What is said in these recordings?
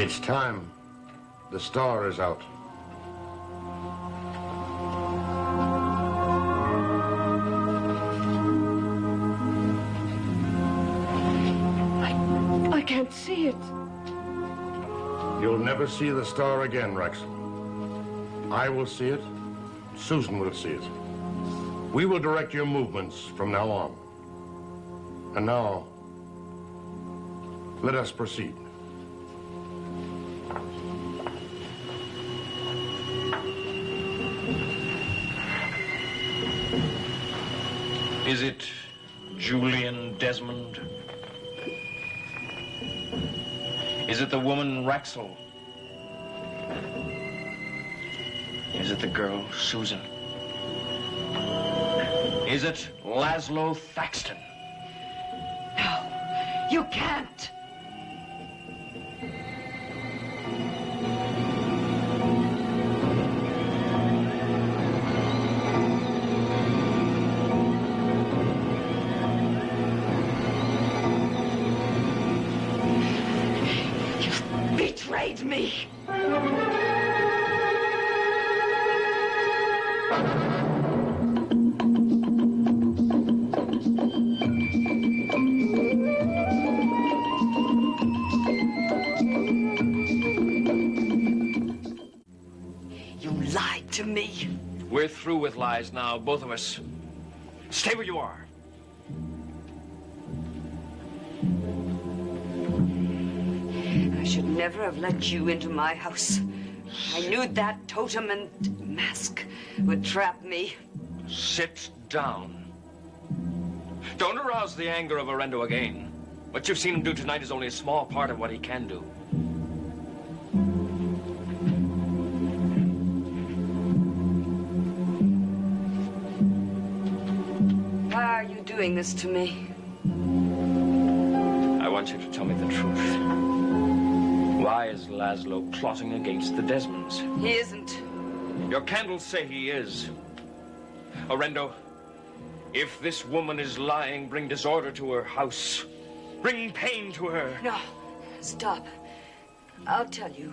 It's time. The star is out. I can't see it. You'll never see the star again, Raxl. I will see it. Susan will see it. We will direct your movements from now on. And now, let us proceed. Is it Julien Desmond? Is it the woman Raxl? Is it the girl Susan? Is it Laszlo Thaxton? No, you can't. You've betrayed me. To me. We're through with lies now, both of us. Stay where you are. I should never have let you into my house. I knew that totem and mask would trap me. Sit down. Don't arouse the anger of Orendo again. What you've seen him do tonight is only a small part of what he can do. Why are you doing this to me? I want you to tell me the truth. Why is Laszlo plotting against the Desmonds? He isn't. Your candles say he is. Orendo, if this woman is lying, bring disorder to her house. Bring pain to her. No, stop. I'll tell you.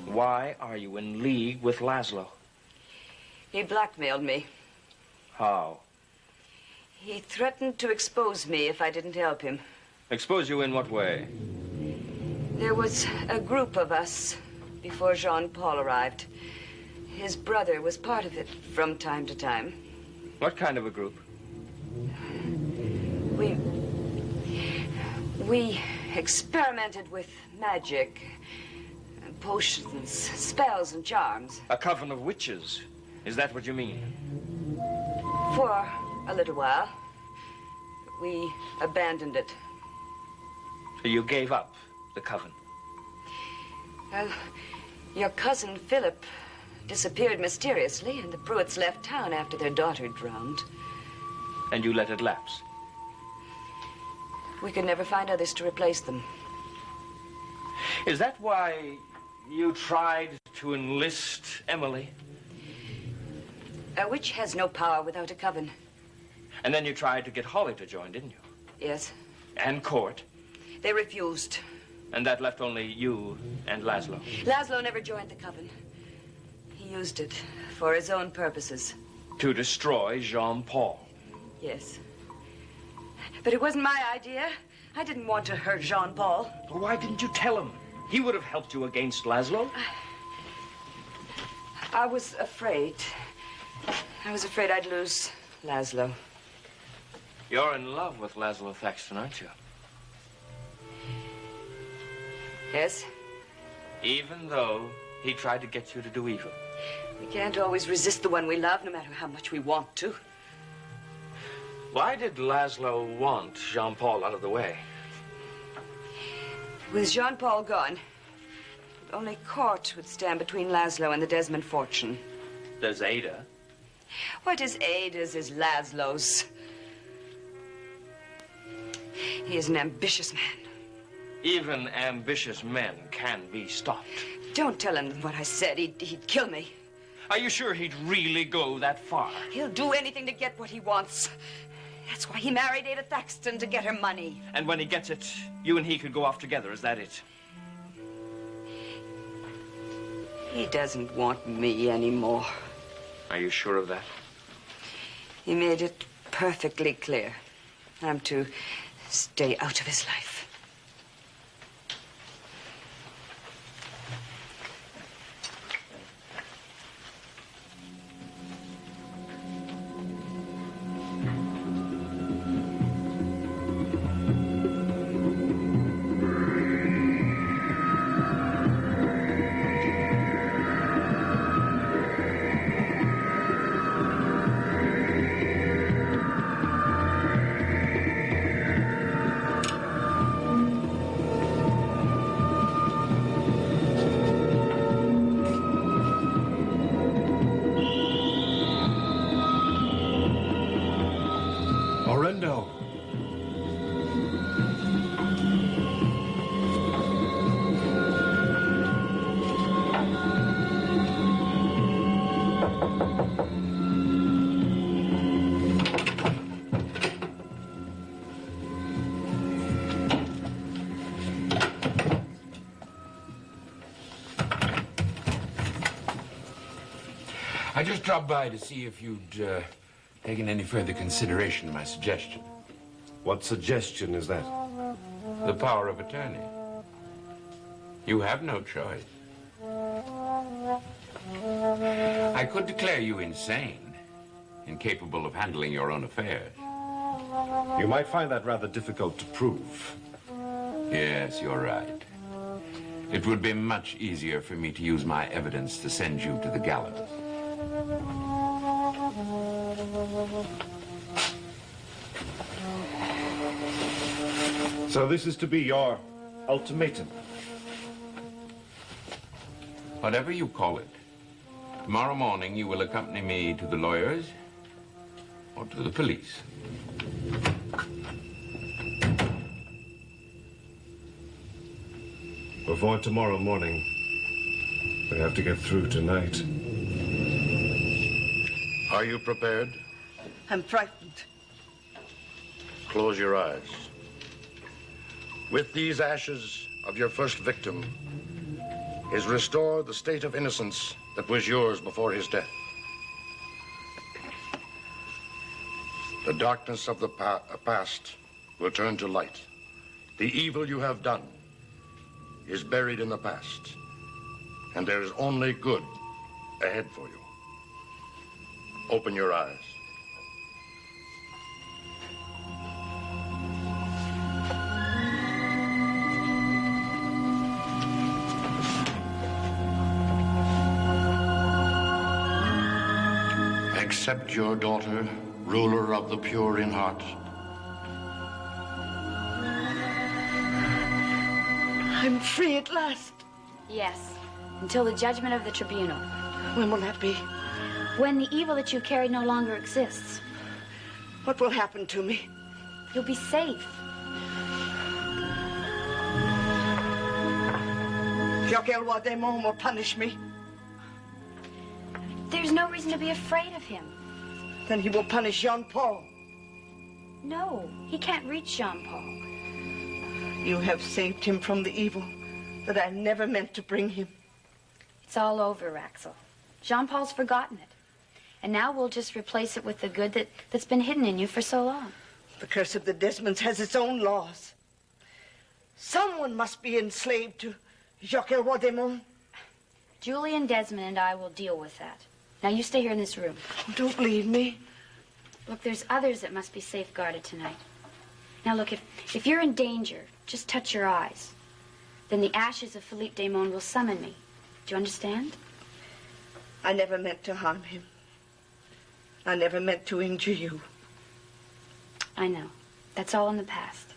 Why are you in league with Laszlo? He blackmailed me. How? He threatened to expose me if I didn't help him. Expose you in what way? There was a group of us before Jean-Paul arrived. His brother was part of it from time to time. What kind of a group? We experimented with magic, potions, spells, and charms. A coven of witches. Is that what you mean? For a little while, we abandoned it. So you gave up the coven? Well, your cousin Philip disappeared mysteriously, and the Pruitts left town after their daughter drowned. And you let it lapse? We could never find others to replace them. Is that why you tried to enlist Emily? A witch has no power without a coven. And then you tried to get Holly to join, didn't you? Yes. And Court? They refused. And that left only you and Laszlo? Laszlo never joined the coven. He used it for his own purposes. To destroy Jean-Paul? Yes. But it wasn't my idea. I didn't want to hurt Jean-Paul. Well, why didn't you tell him? He would have helped you against Laszlo. I was afraid. I was afraid I'd lose Laszlo. You're in love with Laszlo Thaxton, aren't you? Yes. Even though he tried to get you to do evil? We can't always resist the one we love, no matter how much we want to. Why did Laszlo want Jean-Paul out of the way? With Jean-Paul gone, only Court would stand between Laszlo and the Desmond fortune. There's Ada. What is Ada's is Laszlo's. He is an ambitious man. Even ambitious men can be stopped. Don't tell him what I said. He'd kill me. Are you sure he'd really go that far? He'll do anything to get what he wants. That's why he married Ada Thaxton, to get her money. And when he gets it, you and he could go off together, is that it? He doesn't want me anymore. Are you sure of that? He made it perfectly clear. I'm to stay out of his life. Orendo. I just dropped by to see if you'd taken any further consideration of my suggestion. What suggestion is that? The power of attorney. You have no choice. I could declare you insane, incapable of handling your own affairs. You might find that rather difficult to prove. Yes, you're right. It would be much easier for me to use my evidence to send you to the gallows. So this is to be your ultimatum? Whatever you call it. Tomorrow morning you will accompany me to the lawyers or to the police. Before tomorrow morning, we have to get through tonight. Are you prepared? I'm frightened. Close your eyes. With these ashes of your first victim is restored the state of innocence that was yours before his death. The darkness of the past will turn to light. The evil you have done is buried in the past, and there is only good ahead for you. Open your eyes. Accept your daughter, ruler of the pure in heart. I'm free at last. Yes, until the judgment of the tribunal. When will that be? When the evil that you carry no longer exists. What will happen to me? You'll be safe. Jacques Eloi Des Monde will punish me. There's no reason to be afraid of him. Then he will punish Jean-Paul. No, he can't reach Jean-Paul. You have saved him from the evil that I never meant to bring him. It's all over, Raxl. Jean-Paul's forgotten it. And now we'll just replace it with the good that's been hidden in you for so long. The curse of the Desmonds has its own laws. Someone must be enslaved to Jacques Eloi Des Monde. Julien, Desmond, and I will deal with that. Now you stay here in this room. Oh, don't leave me. Look, there's others that must be safeguarded tonight. Now look, if you're in danger, just touch your eyes. Then the ashes of Philippe Des Monde will summon me. Do you understand? I never meant to harm him. I never meant to injure you. I know. That's all in the past.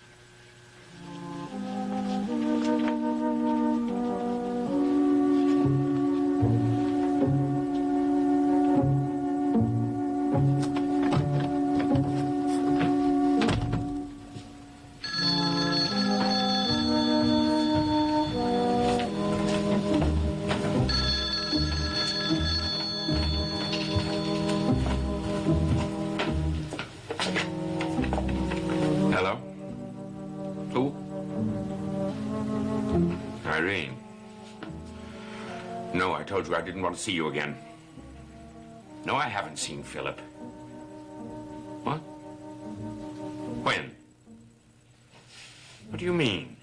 Hello? No, I told you I didn't want to see you again. No, I haven't seen Philip. What? When? What do you mean?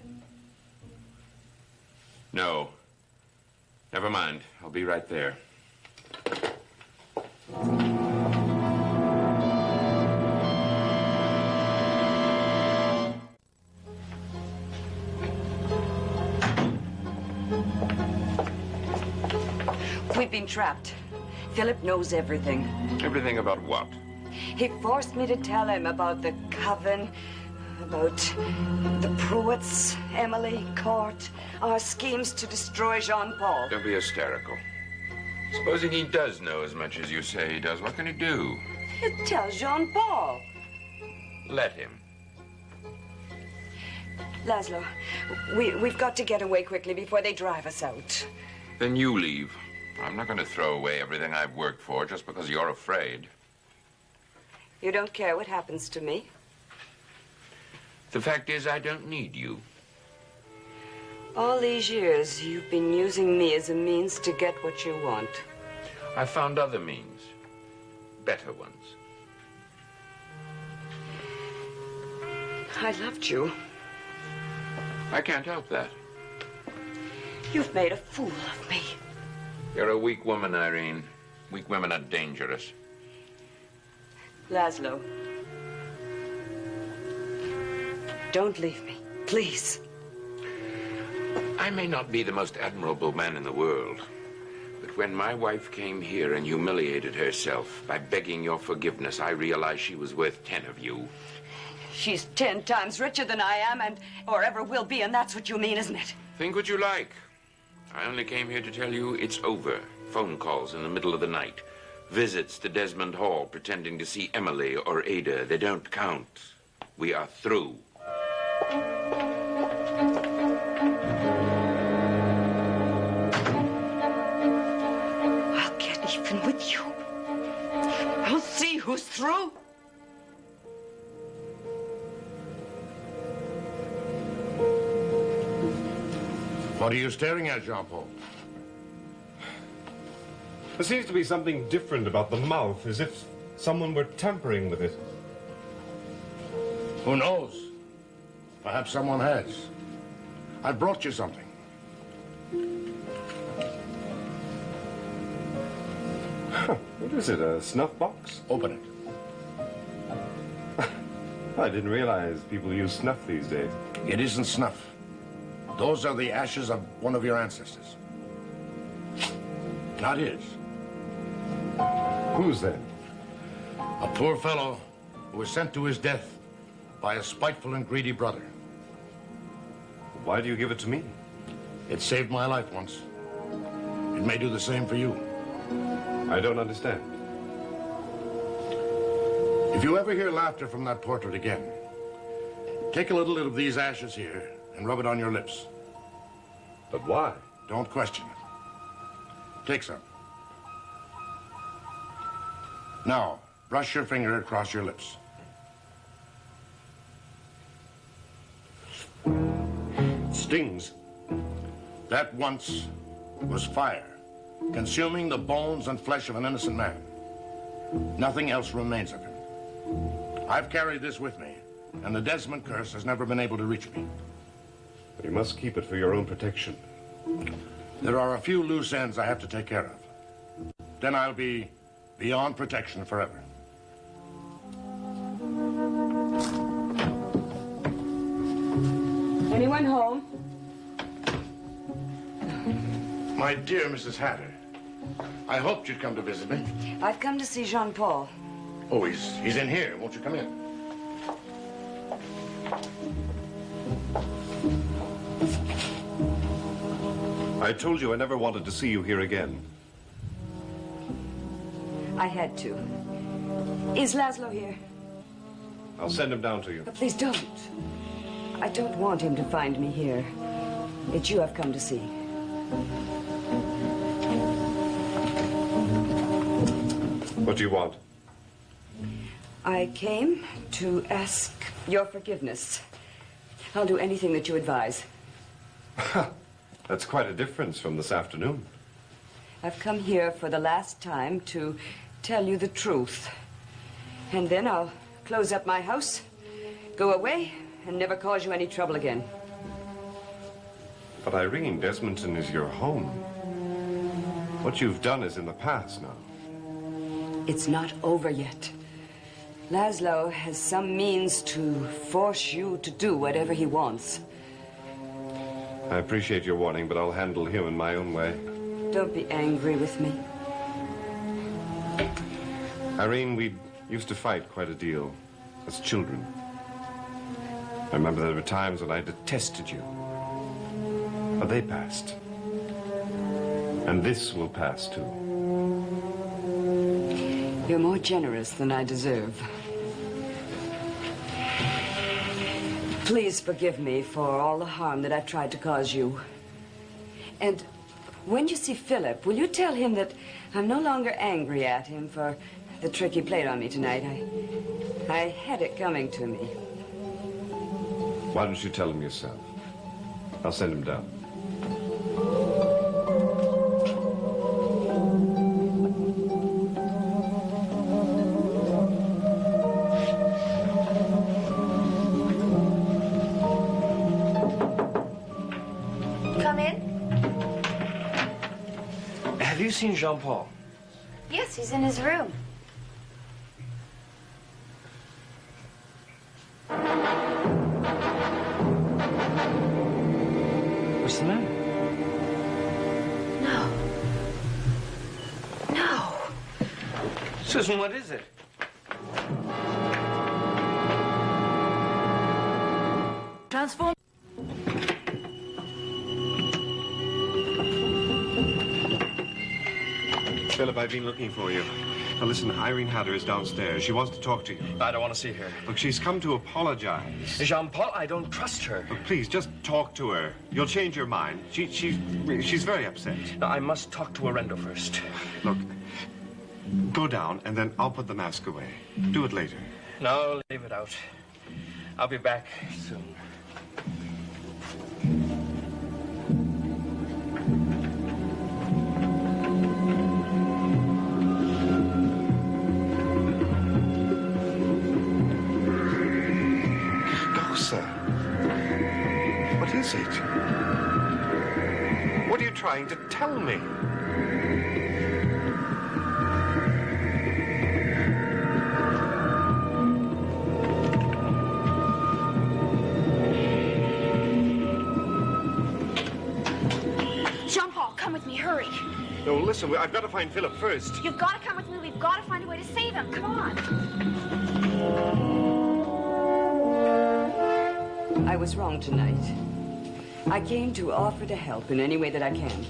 No. Never mind. I'll be right there. We've been trapped. Philip knows everything. Everything about what? He forced me to tell him about the coven, about the Pruitts, Emily, Court, our schemes to destroy Jean-Paul. Don't be hysterical. Supposing he does know as much as you say he does, what can he do? You tell Jean-Paul. Let him. Laszlo, we've got to get away quickly before they drive us out. Then you leave. I'm not going to throw away everything I've worked for just because you're afraid. You don't care what happens to me? The fact is, I don't need you. All these years, you've been using me as a means to get what you want. I found other means. Better ones. I loved you. I can't help that. You've made a fool of me. You're a weak woman, Irene. Weak women are dangerous. Laszlo, don't leave me, please. I may not be the most admirable man in the world, but when my wife came here and humiliated herself by begging your forgiveness, I realized she was worth 10 of you. She's 10 times richer than I am, or ever will be, and that's what you mean, isn't it? Think what you like. I only came here to tell you it's over. Phone calls in the middle of the night. Visits to Desmond Hall pretending to see Emily or Ada. They don't count. We are through. I'll get even with you. I'll see who's through. What are you staring at, Jean-Paul? There seems to be something different about the mouth, as if someone were tampering with it. Who knows? Perhaps someone has. I brought you something. What is it, a snuff box? Open it. I didn't realize people use snuff these days. It isn't snuff. Those are the ashes of one of your ancestors. Not his. Whose then? A poor fellow who was sent to his death by a spiteful and greedy brother. Why do you give it to me? It saved my life once. It may do the same for you. I don't understand. If you ever hear laughter from that portrait again, take a little of these ashes here and rub it on your lips. But why? Don't question it. Take some. Now, brush your finger across your lips. It stings. That once was fire, consuming the bones and flesh of an innocent man. Nothing else remains of him. I've carried this with me, and the Desmond curse has never been able to reach me. But you must keep it for your own protection. There are a few loose ends I have to take care of. Then I'll be beyond protection forever. Anyone home? My dear Mrs. Hatter, I hoped you'd come to visit me. I've come to see Jean-Paul. Oh, he's in here. Won't you come in? I told you I never wanted to see you here again. I had to. Is Laszlo here? I'll send him down to you. But please don't. I don't want him to find me here. It's you I've come to see. What do you want? I came to ask your forgiveness. I'll do anything that you advise. That's quite a difference from this afternoon. I've come here for the last time to tell you the truth. And then I'll close up my house, go away, and never cause you any trouble again. But Irene, Desmondton is your home. What you've done is in the past now. It's not over yet. Laszlo has some means to force you to do whatever he wants. I appreciate your warning, but I'll handle him in my own way. Don't be angry with me. Irene, we used to fight quite a deal as children. I remember there were times when I detested you. But they passed. And this will pass too. You're more generous than I deserve. Please forgive me for all the harm that I've tried to cause you. And when you see Philip, will you tell him that I'm no longer angry at him for the trick he played on me tonight? I had it coming to me. Why don't you tell him yourself? I'll send him down. Come in. Have you seen Jean-Paul? Yes, he's in his room. What's the matter? No. No. Susan, what is it? Transform. Philip, I've been looking for you. Now listen, Irene Hatter is downstairs. She wants to talk to you. I don't want to see her. Look, she's come to apologize. Jean-Paul, I don't trust her. Look, please, just talk to her. You'll change your mind. She's very upset. No, I must talk to Orendo first. Look, go down, and then I'll put the mask away. Do it later. No, leave it out. I'll be back soon. What is it? What are you trying to tell me? Jean-Paul, come with me, hurry. No, listen, I've got to find Philip first. You've got to come with me. We've got to find a way to save him. Come on. I was wrong tonight. I came to offer to help in any way that I can.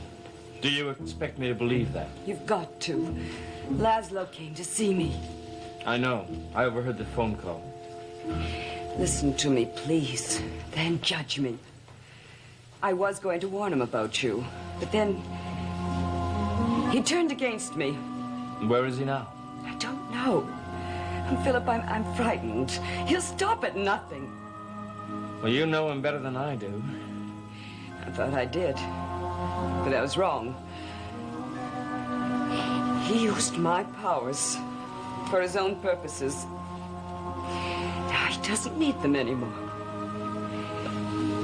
Do you expect me to believe that? You've got to. Laszlo came to see me. I know. I overheard the phone call. Listen to me, please. Then judge me. I was going to warn him about you, but then he turned against me. Where is he now? I don't know. And Philip, I'm frightened. He'll stop at nothing. Well, you know him better than I do. I thought I did, but I was wrong. He used my powers for his own purposes. Now he doesn't need them anymore.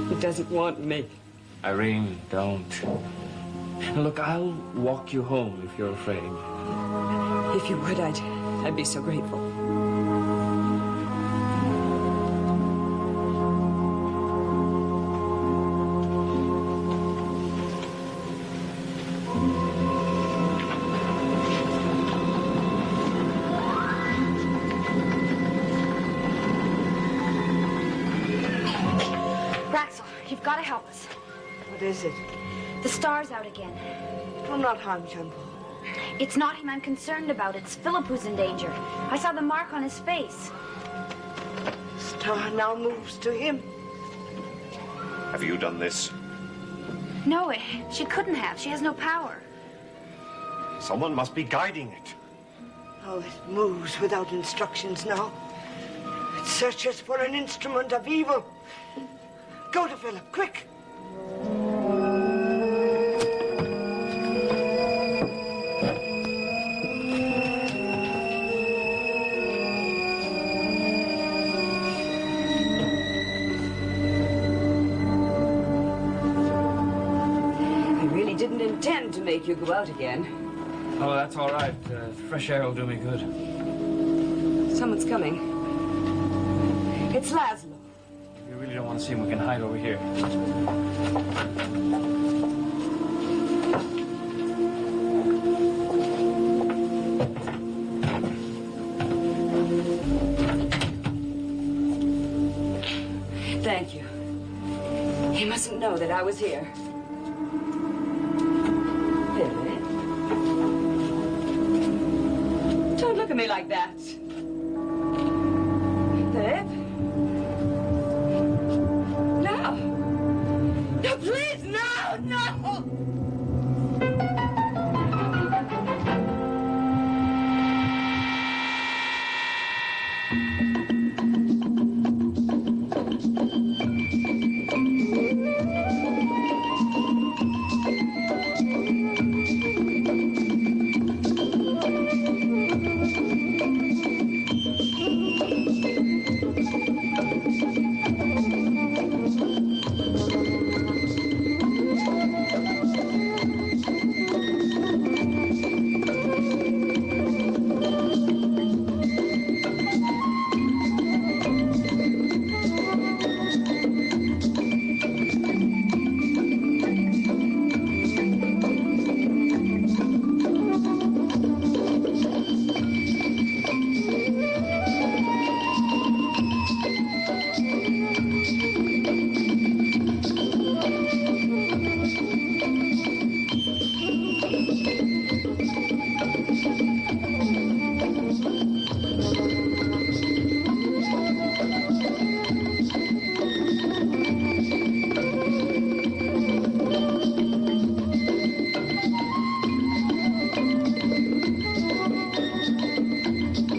He doesn't want me. Irene, don't. Look, I'll walk you home if you're afraid. If you would, I'd be so grateful. Raxl, you've got to help us. What is it? The star's out again. I'm not harmed, Jean-Paul. It's not him I'm concerned about. It's Philip who's in danger. I saw the mark on his face. Star now moves to him. Have you done this? No, she couldn't have. She has no power. Someone must be guiding it. Oh, it moves without instructions now. It searches for an instrument of evil. Go to Philip, quick. make you go out again. Oh, that's all right. Fresh air will do me good. Someone's coming. It's Laszlo. If you really don't want to see him, we can hide over here. Thank you. He mustn't know that I was here. Billy? Don't look at me like that.